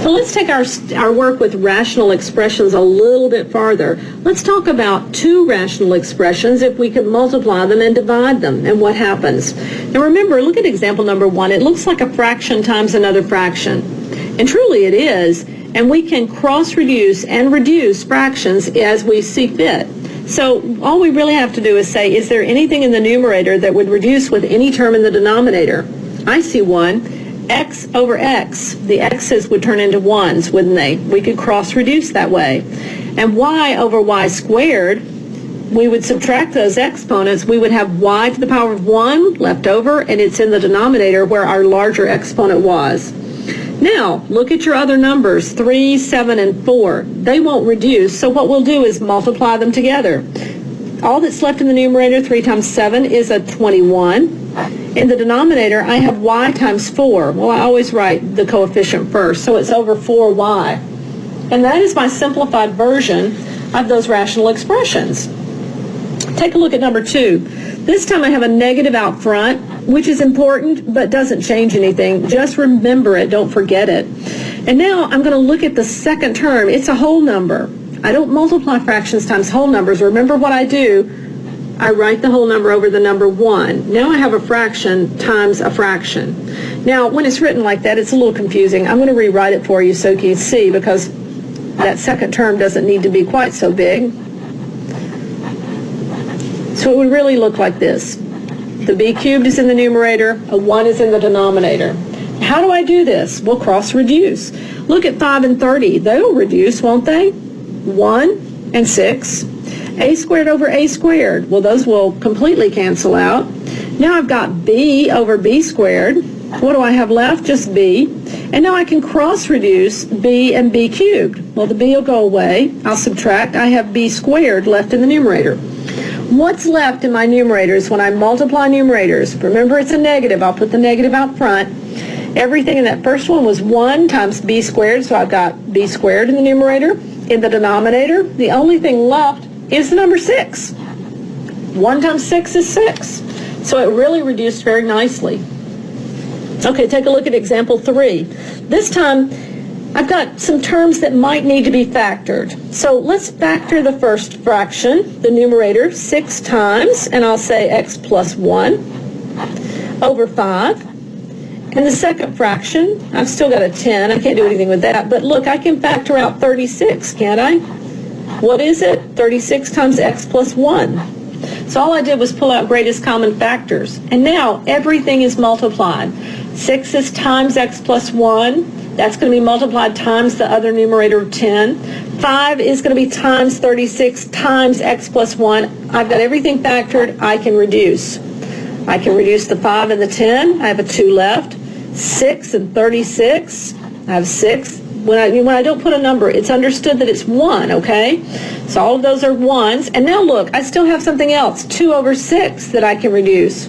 So let's take our work with rational expressions a little bit farther. Let's talk about two rational expressions if we could multiply them and divide them, and what happens. Now remember, look at example number 1. It looks like a fraction times another fraction. And truly it is, and we can cross-reduce and reduce fractions as we see fit. So all we really have to do is say, is there anything in the numerator that would reduce with any term in the denominator? I see one. X over x, the x's would turn into 1s, wouldn't they? We could cross-reduce that way. And y over y squared, we would subtract those exponents. We would have y to the power of 1 left over, and it's in the denominator where our larger exponent was. Now, look at your other numbers, 3, 7, and 4. They won't reduce, so what we'll do is multiply them together. All that's left in the numerator, 3 times 7, is a 21. In the denominator, I have y times 4. Well, I always write the coefficient first, so it's over 4y. And that is my simplified version of those rational expressions. Take a look at number 2. This time I have a negative out front, which is important but doesn't change anything. Just remember it, don't forget it. And now I'm going to look at the second term. It's a whole number. I don't multiply fractions times whole numbers. Remember what I do. I write the whole number over the number 1. Now I have a fraction times a fraction. Now, when it's written like that, it's a little confusing. I'm going to rewrite it for you so you can see, because that second term doesn't need to be quite so big. So it would really look like this. The b cubed is in the numerator, a 1 is in the denominator. How do I do this? We'll cross-reduce. Look at 5 and 30. They'll reduce, won't they? 1 and 6. A squared over a squared. Well, those will completely cancel out. Now I've got b over b squared. What do I have left? Just b. And now I can cross-reduce b and b cubed. Well, the b will go away. I'll subtract. I have b squared left in the numerator. What's left in my numerators when I multiply numerators? Remember, it's a negative. I'll put the negative out front. Everything in that first one was 1 times b squared, so I've got b squared in the numerator. In the denominator, the only thing left is the number 6. 1 times 6 is 6. So it really reduced very nicely. Okay, take a look at example 3. This time, I've got some terms that might need to be factored. So let's factor the first fraction, the numerator, 6 times, and I'll say x plus 1 over 5. And the second fraction, I've still got a 10. I can't do anything with that. But look, I can factor out 36, can't I? What is it? 36 times x plus 1. So all I did was pull out greatest common factors. And now everything is multiplied. 6 is times x plus 1. That's going to be multiplied times the other numerator of 10. 5 is going to be times 36 times x plus 1. I've got everything factored. I can reduce. I can reduce the 5 and the 10. I have a 2 left. 6 and 36. I have 6. When I don't put a number, it's understood that it's 1, okay? So all of those are 1s. And now look, I still have something else, 2 over 6 that I can reduce.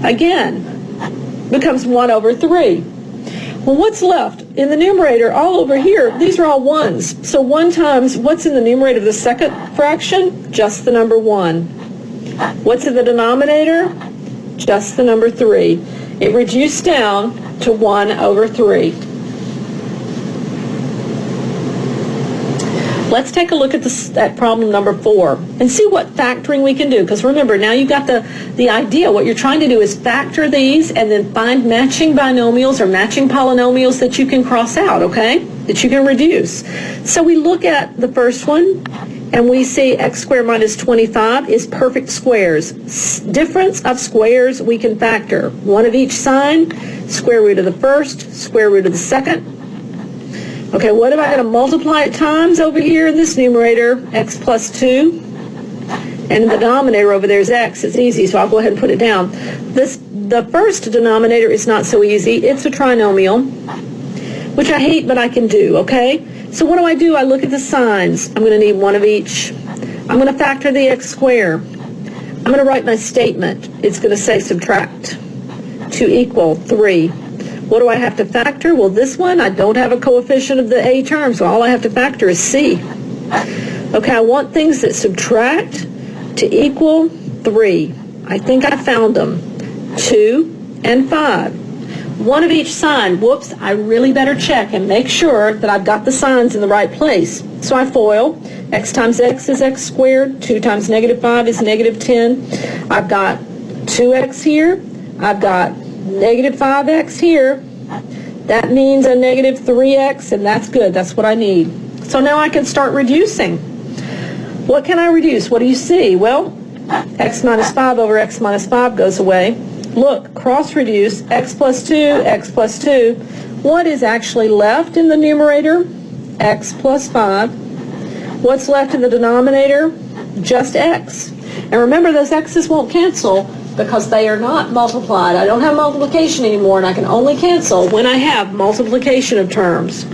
Again, becomes 1 over 3. Well, what's left? In the numerator, all over here, these are all 1s. So 1 times, what's in the numerator of the second fraction? Just the number 1. What's in the denominator? Just the number 3. It reduced down to 1 over 3. Let's take a look at problem number 4 and see what factoring we can do. Because remember, now you've got the idea. What you're trying to do is factor these and then find matching binomials or matching polynomials that you can cross out, okay? That you can reduce. So we look at the first one and we see x squared minus 25 is perfect squares. Difference of squares we can factor. One of each sign, square root of the first, square root of the second. Okay, what am I going to multiply at times over here in this numerator? X plus 2. And in the denominator over there is x. It's easy, so I'll go ahead and put it down. The first denominator is not so easy. It's a trinomial, which I hate, but I can do, okay? So what do? I look at the signs. I'm going to need one of each. I'm going to factor the x squared. I'm going to write my statement. It's going to say subtract to equal 3. What do I have to factor? Well, this one, I don't have a coefficient of the a term, so all I have to factor is c. Okay, I want things that subtract to equal 3. I think I found them. 2 and 5. 1 of each sign. Whoops, I really better check and make sure that I've got the signs in the right place. So I FOIL. X times x is x squared. 2 times negative 5 is negative 10. I've got 2x here. I've got negative 5x here. That means a negative 3x, and that's good. That's what I need. So now I can start reducing. What can I reduce? What do you see? Well, x minus 5 over x minus 5 goes away. Look, cross-reduce, x plus 2, x plus 2. What is actually left in the numerator? X plus 5. What's left in the denominator? Just x. And remember, those x's won't cancel because they are not multiplied. I don't have multiplication anymore, and I can only cancel when I have multiplication of terms.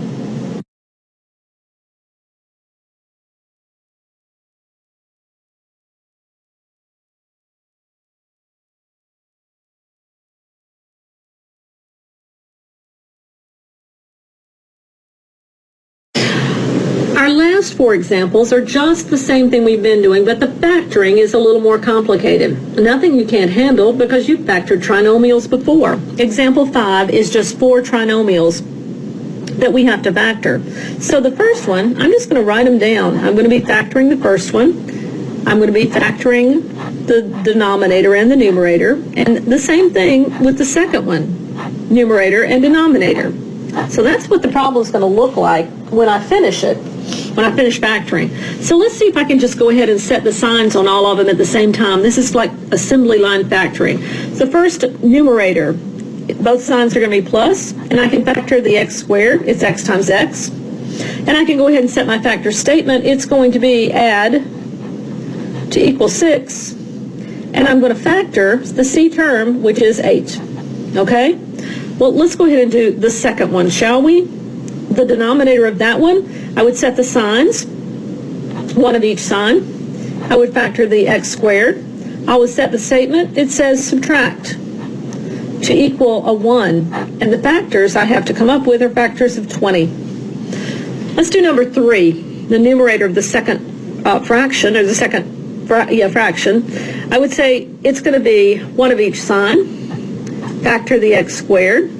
Our last 4 examples are just the same thing we've been doing, but the factoring is a little more complicated. Nothing you can't handle because you've factored trinomials before. Example 5 is just 4 trinomials that we have to factor. So the first one, I'm just going to write them down. I'm going to be factoring the first one. I'm going to be factoring the denominator and the numerator, and the same thing with the second one, numerator and denominator. So that's what the problem is going to look like when I finish it, when I finish factoring. So let's see if I can just go ahead and set the signs on all of them at the same time. This is like assembly line factoring. So first, numerator. Both signs are going to be plus, and I can factor the x squared. It's x times x. And I can go ahead and set my factor statement. It's going to be add to equal 6. And I'm going to factor the c term, which is 8. Okay? Well, let's go ahead and do the second one, shall we? The denominator of that one, I would set the signs, 1 of each sign. I would factor the x squared. I would set the statement. It says subtract to equal a 1. And the factors I have to come up with are factors of 20. Let's do number 3, the numerator of the second fraction, or the second fraction. I would say it's going to be 1 of each sign. Factor the x squared.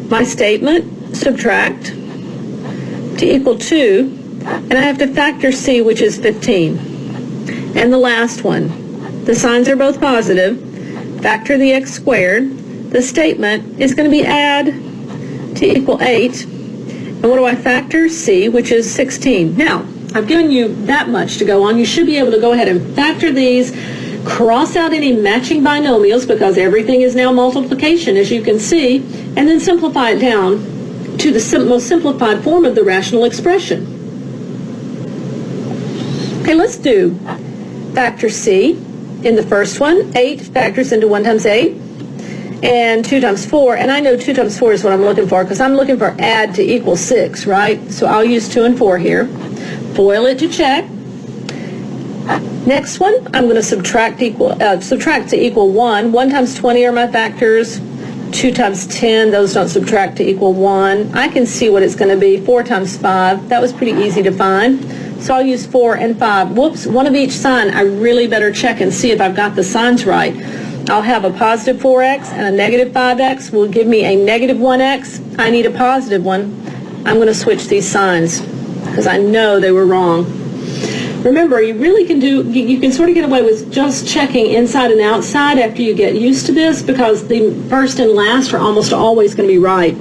My statement, subtract to equal 2, and I have to factor c, which is 15. And the last one, the signs are both positive. Factor the x squared. The statement is going to be add to equal 8. And what do I factor? C, which is 16. Now, I've given you that much to go on. You should be able to go ahead and factor these, cross out any matching binomials because everything is now multiplication, as you can see, and then simplify it down to the most simplified form of the rational expression. Okay, let's do factor C in the first one. 8 factors into 1 times 8, and 2 times 4, and I know 2 times 4 is what I'm looking for because I'm looking for add to equal 6, right? So I'll use 2 and 4 here. FOIL it to check. Next one, I'm going to subtract to equal 1. 1 times 20 are my factors. 2 times 10, those don't subtract to equal 1. I can see what it's going to be. 4 times 5, that was pretty easy to find. So I'll use 4 and 5. Whoops, 1 of each sign. I really better check and see if I've got the signs right. I'll have a positive 4x and a negative 5x will give me a negative 1x. I need a positive one. I'm going to switch these signs because I know they were wrong. Remember, you can sort of get away with just checking inside and outside after you get used to this because the first and last are almost always going to be right.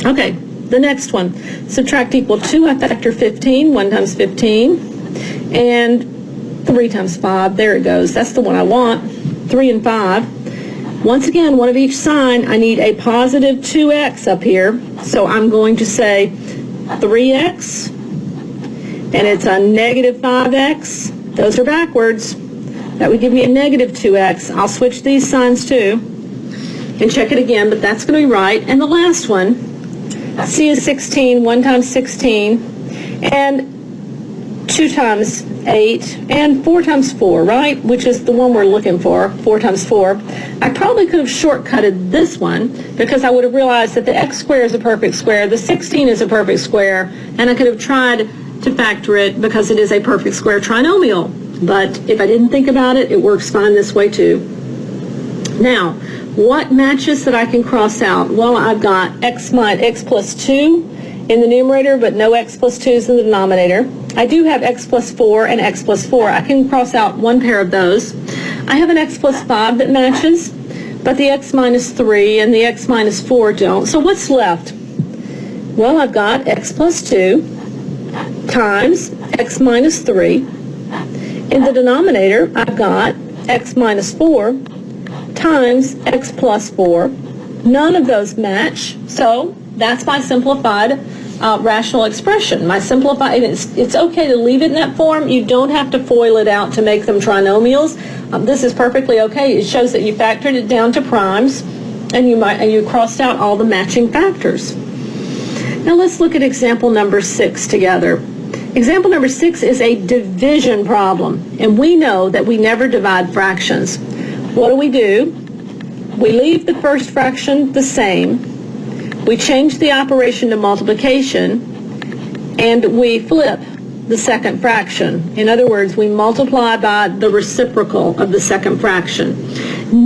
Okay, the next one. Subtract equal 2, I factor 15, 1 times 15, and 3 times 5, there it goes. That's the one I want, 3 and 5. Once again, 1 of each sign, I need a positive 2x up here, so I'm going to say 3x, and it's a negative 5x. Those are backwards. That would give me a negative 2x. I'll switch these signs too and check it again, but that's going to be right. And the last one, c is 16, 1 times 16, and 2 times 8, and 4 times 4, right? Which is the one we're looking for, 4 times 4. I probably could have shortcutted this one because I would have realized that the x squared is a perfect square, the 16 is a perfect square, and I could have tried to factor it because it is a perfect square trinomial. But if I didn't think about it, it works fine this way too. Now, What matches that I can cross out? Well, I've got x plus 2 in the numerator, but no x plus 2's in the denominator. I do have x plus 4 and x plus 4. I can cross out one pair of those. I have an x plus 5 that matches, but the x minus 3 and the x minus 4 don't. So what's left? Well, I've got x plus 2 times x minus 3. In the denominator, I've got x minus 4 times x plus 4. None of those match, so that's my simplified rational expression. My simplified, it's okay to leave it in that form. You don't have to FOIL it out to make them trinomials. This is perfectly okay. It shows that you factored it down to primes, and you crossed out all the matching factors. Now let's look at example number 6 together. Example number 6 is a division problem, and we know that we never divide fractions. What do? We leave the first fraction the same. We change the operation to multiplication, and we flip the second fraction. In other words, we multiply by the reciprocal of the second fraction.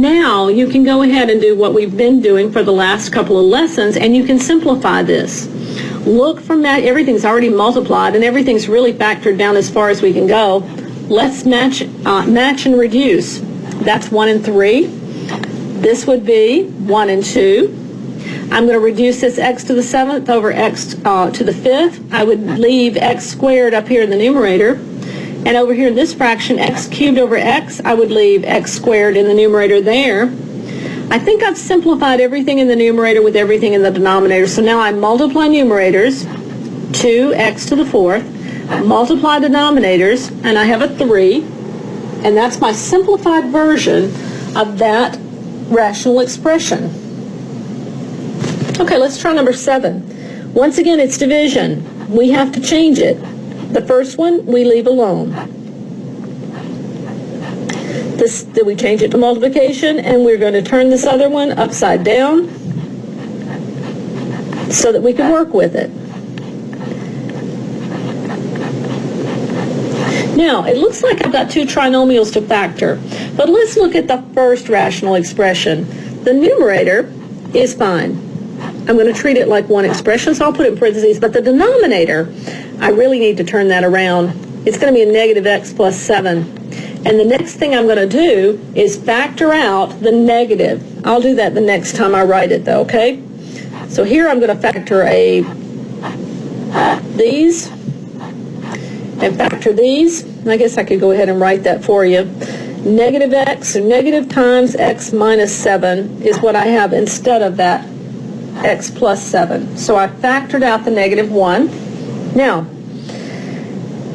Now you can go ahead and do what we've been doing for the last couple of lessons, and you can simplify this. Look from that, everything's already multiplied, and everything's really factored down as far as we can go. Let's match and reduce. That's 1 and 3. This would be 1 and 2. I'm going to reduce this x to the 7th over x to the 5th. I would leave x squared up here in the numerator. And over here in this fraction, x cubed over x, I would leave x squared in the numerator there. I think I've simplified everything in the numerator with everything in the denominator. So now I multiply numerators, 2x to the 4th, multiply denominators, and I have a 3. And that's my simplified version of that rational expression. Okay, let's try number 7. Once again, it's division. We have to change it. The first one, we leave alone. Then we change it to multiplication, and we're going to turn this other one upside down so that we can work with it. Now, it looks like I've got 2 trinomials to factor, but let's look at the first rational expression. The numerator is fine. I'm going to treat it like one expression, so I'll put it in parentheses, but the denominator, I really need to turn that around. It's going to be a negative x plus 7. And the next thing I'm going to do is factor out the negative. I'll do that the next time I write it, though, okay? So here I'm going to factor these and factor these. I guess I could go ahead and write that for you. Negative x, or negative times x minus 7 is what I have instead of that x plus 7. So I factored out the negative 1. Now,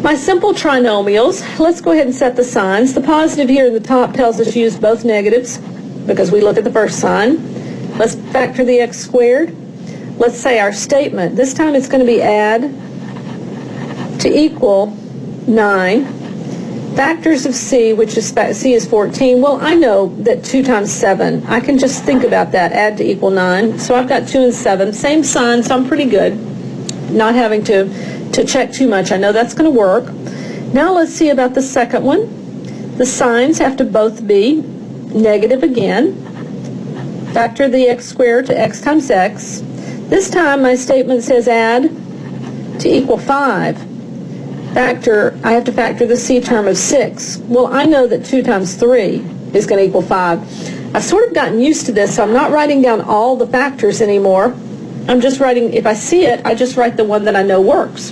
my simple trinomials, let's go ahead and set the signs. The positive here in the top tells us to use both negatives because we look at the first sign. Let's factor the x squared. Let's say our statement. This time it's going to be add to equal 9. Factors of c, which is c is 14. Well, I know that 2 times 7. I can just think about that, add to equal 9. So I've got 2 and 7. Same sign, so I'm pretty good. Not having to check too much. I know that's going to work. Now let's see about the second one. The signs have to both be negative again. Factor the x squared to x times x. This time my statement says add to equal 5. I have to factor the c term of 6. Well, I know that 2 times 3 is going to equal 5. I've sort of gotten used to this, so I'm not writing down all the factors anymore. I'm just writing, if I see it, I just write the one that I know works.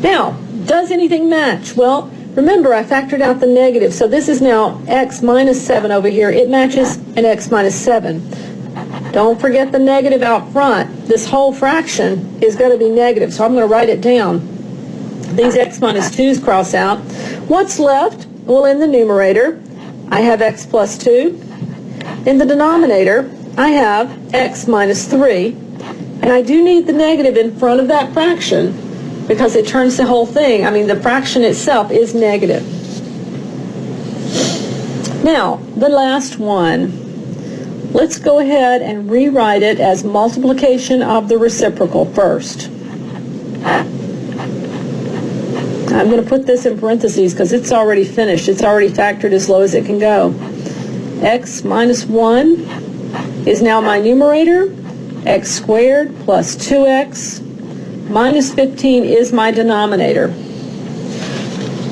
Now, does anything match? Well, remember I factored out the negative, so this is now x minus 7 over here. It matches an x minus 7. Don't forget the negative out front. This whole fraction is going to be negative, so I'm going to write it down. These x minus 2's cross out. What's left? Well, in the numerator, I have x plus 2. In the denominator, I have x minus 3. And I do need the negative in front of that fraction because it turns the whole thing. I mean, the fraction itself is negative. Now, the last one. Let's go ahead and rewrite it as multiplication of the reciprocal first. I'm going to put this in parentheses because it's already finished. It's already factored as low as it can go. X minus 1 is now my numerator. X squared plus 2x minus 15 is my denominator.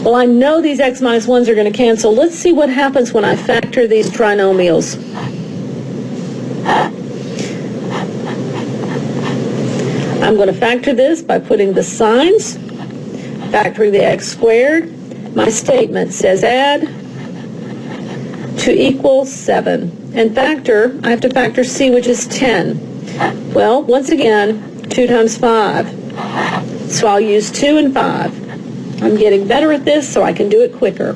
Well, I know these x minus 1s are going to cancel. Let's see what happens when I factor these trinomials. I'm going to factor this by putting the signs, factoring the x squared. My statement says add to equal 7. And factor, I have to factor c, which is 10. Well, once again, 2 times 5. So I'll use 2 and 5. I'm getting better at this, so I can do it quicker.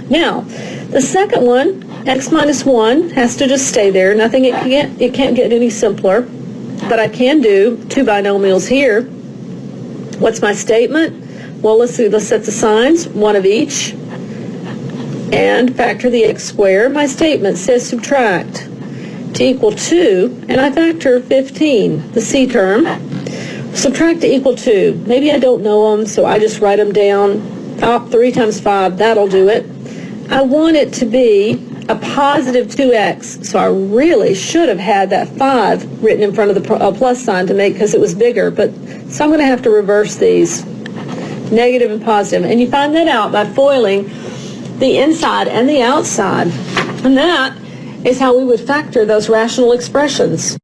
Now, the second one, x minus 1, has to just stay there. Nothing, it can't get any simpler. But I can do 2 binomials here. What's my statement? Well, let's see. Let's set the signs, 1 of each, and factor the x squared. My statement says subtract to equal 2, and I factor 15, the c term. Subtract to equal 2. Maybe I don't know them, so I just write them down. 3 times 5, that'll do it. I want it to be a positive 2x, so I really should have had that 5 written in front of the plus sign to make, because it was bigger, but so I'm going to have to reverse these, negative and positive, and you find that out by foiling the inside and the outside, and that is how we would factor those rational expressions.